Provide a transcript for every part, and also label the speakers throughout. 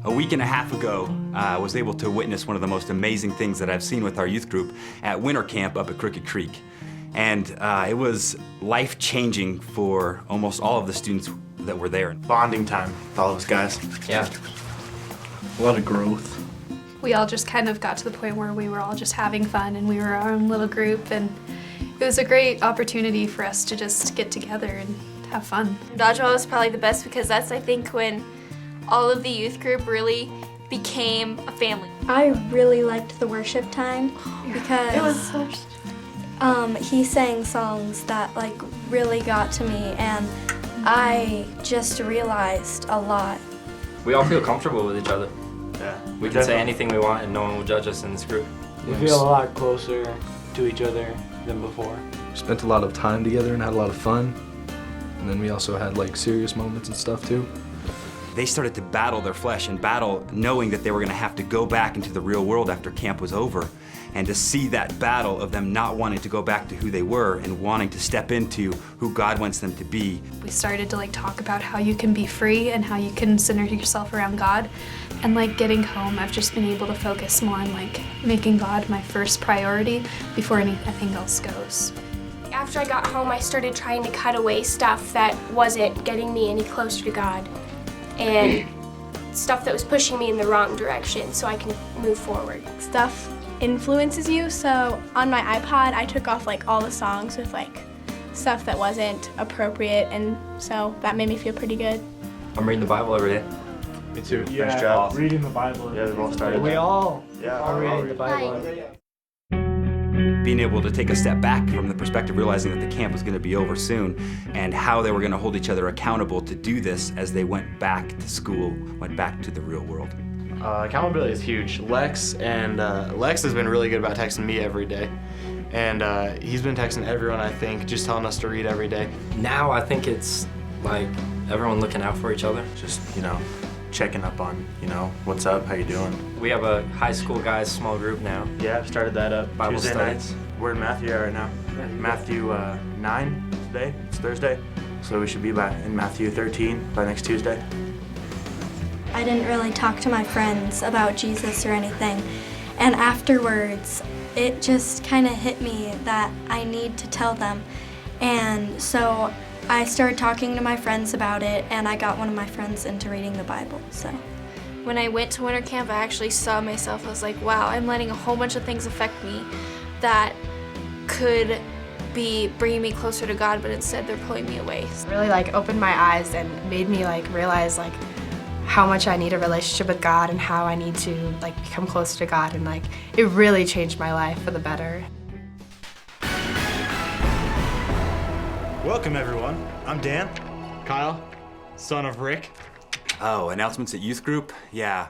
Speaker 1: A week and a half ago, I was able to witness one of the most amazing things that I've seen with our youth group at winter camp up at Crooked Creek. And it was life-changing for almost all of the students that were there.
Speaker 2: Bonding time with all those guys.
Speaker 3: Yeah.
Speaker 2: A lot of growth.
Speaker 4: We all just kind of got to the point where we were all just having fun and we were our own little group, and it was a great opportunity for us to just get together and have fun.
Speaker 5: Dodgeball was probably the best because that's, I think, when all of the youth group really became a family.
Speaker 6: I really liked the worship time because
Speaker 5: It was so
Speaker 6: he sang songs that really got to me, and I just realized a lot.
Speaker 3: We all feel comfortable with each other.
Speaker 2: Yeah.
Speaker 3: We can say anything we want and no one will judge us in this group.
Speaker 7: We feel a lot closer to each other than before.
Speaker 8: We spent a lot of time together and had a lot of fun. And then we also had serious moments and stuff too.
Speaker 1: They started to battle their flesh and battle knowing that they were going to have to go back into the real world after camp was over. And to see that battle of them not wanting to go back to who they were and wanting to step into who God wants them to be.
Speaker 4: We started to talk about how you can be free and how you can center yourself around God. And getting home, I've just been able to focus more on making God my first priority before anything else goes.
Speaker 9: After I got home, I started trying to cut away stuff that wasn't getting me any closer to God, and stuff that was pushing me in the wrong direction so I can move forward.
Speaker 10: Stuff influences you, so on my iPod I took off all the songs with stuff that wasn't appropriate, and so that made me feel pretty good.
Speaker 3: I'm reading the Bible every day.
Speaker 2: Me too.
Speaker 7: Yeah,
Speaker 2: nice job.
Speaker 7: reading the Bible.
Speaker 2: Yeah, we all started
Speaker 7: We
Speaker 2: that.
Speaker 7: all
Speaker 2: Yeah,
Speaker 7: are
Speaker 2: we're all
Speaker 7: reading the Bible every day.
Speaker 1: Being able to take a step back from the perspective, realizing that the camp was going to be over soon, and how they were going to hold each other accountable to do this as they went back to school, went back to the real world.
Speaker 2: Accountability is huge. Lex has been really good about texting me every day. And he's been texting everyone, I think, just telling us to read every day.
Speaker 3: Now I think it's everyone looking out for each other.
Speaker 2: Just, checking up on, what's up, how you doing?
Speaker 3: We have a high school guys small group now.
Speaker 2: Yeah, I've started that up.
Speaker 3: Bible
Speaker 2: Tuesday
Speaker 3: studies.
Speaker 2: nights. We're in Matthew right now. Matthew 9 today. It's Thursday. So we should be in Matthew 13 by next Tuesday.
Speaker 6: I didn't really talk to my friends about Jesus or anything, and afterwards it just kind of hit me that I need to tell them, and so I started talking to my friends about it, and I got one of my friends into reading the Bible. So
Speaker 5: When I went to winter camp, I actually saw myself. I was like, wow, I'm letting a whole bunch of things affect me that could be bringing me closer to God, but instead they're pulling me away.
Speaker 10: It really opened my eyes and made me realize how much I need a relationship with God and how I need to become closer to God, and it really changed my life for the better.
Speaker 2: Welcome, everyone. I'm Dan. Kyle, son of Rick.
Speaker 1: Oh, announcements at youth group? Yeah.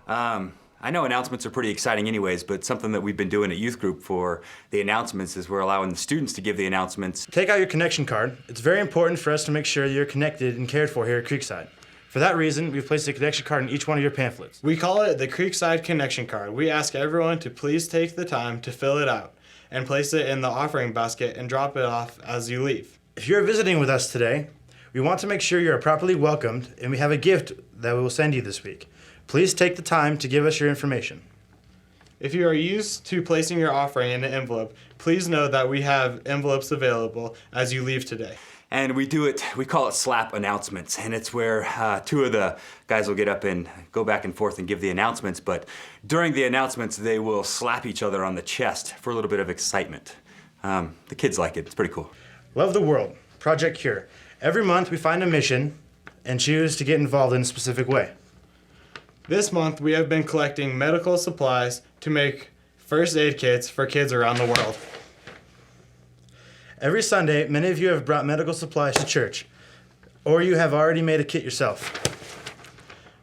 Speaker 1: I know announcements are pretty exciting anyways, but something that we've been doing at youth group for the announcements is we're allowing the students to give the announcements.
Speaker 11: Take out your connection card. It's very important for us to make sure you're connected and cared for here at Creekside. For that reason, we've placed a connection card in each one of your pamphlets.
Speaker 12: We call it the Creekside Connection Card. We ask everyone to please take the time to fill it out and place it in the offering basket and drop it off as you leave.
Speaker 11: If you're visiting with us today, we want to make sure you are properly welcomed, and we have a gift that we will send you this week. Please take the time to give us your information.
Speaker 12: If you are used to placing your offering in an envelope, please know that we have envelopes available as you leave today.
Speaker 1: And we call it slap announcements, and it's where two of the guys will get up and go back and forth and give the announcements, but during the announcements, they will slap each other on the chest for a little bit of excitement. The kids like it, it's pretty cool.
Speaker 11: Love the World, Project Cure. Every month we find a mission and choose to get involved in a specific way.
Speaker 12: This month, we have been collecting medical supplies to make first aid kits for kids around the world.
Speaker 11: Every Sunday, many of you have brought medical supplies to church, or you have already made a kit yourself.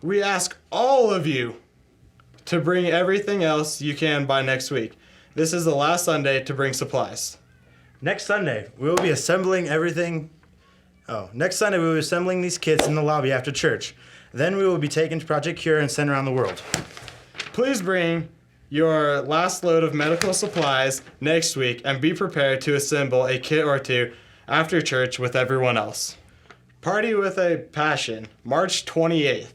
Speaker 12: We ask all of you to bring everything else you can by next week. This is the last Sunday to bring supplies.
Speaker 11: Next Sunday, we will be assembling these kits in the lobby after church. Then we will be taken to Project Cure and sent around the world.
Speaker 12: Please bring your last load of medical supplies next week and be prepared to assemble a kit or two after church with everyone else. Party with a Passion, March 28th.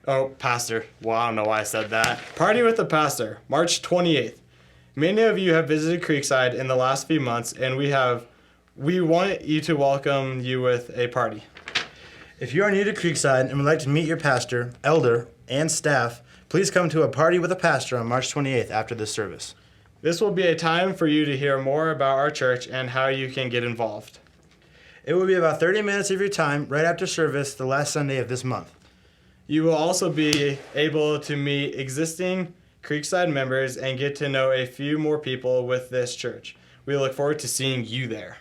Speaker 12: Oh, pastor. Well, I don't know why I said that. Party with the pastor, March 28th. Many of you have visited Creekside in the last few months, and we want you to welcome you with a party.
Speaker 11: If you are new to Creekside and would like to meet your pastor, elder, and staff, please come to a party with a pastor on March 28th after this service.
Speaker 12: This will be a time for you to hear more about our church and how you can get involved.
Speaker 11: It will be about 30 minutes of your time right after service the last Sunday of this month.
Speaker 12: You will also be able to meet existing Creekside members and get to know a few more people with this church. We look forward to seeing you there.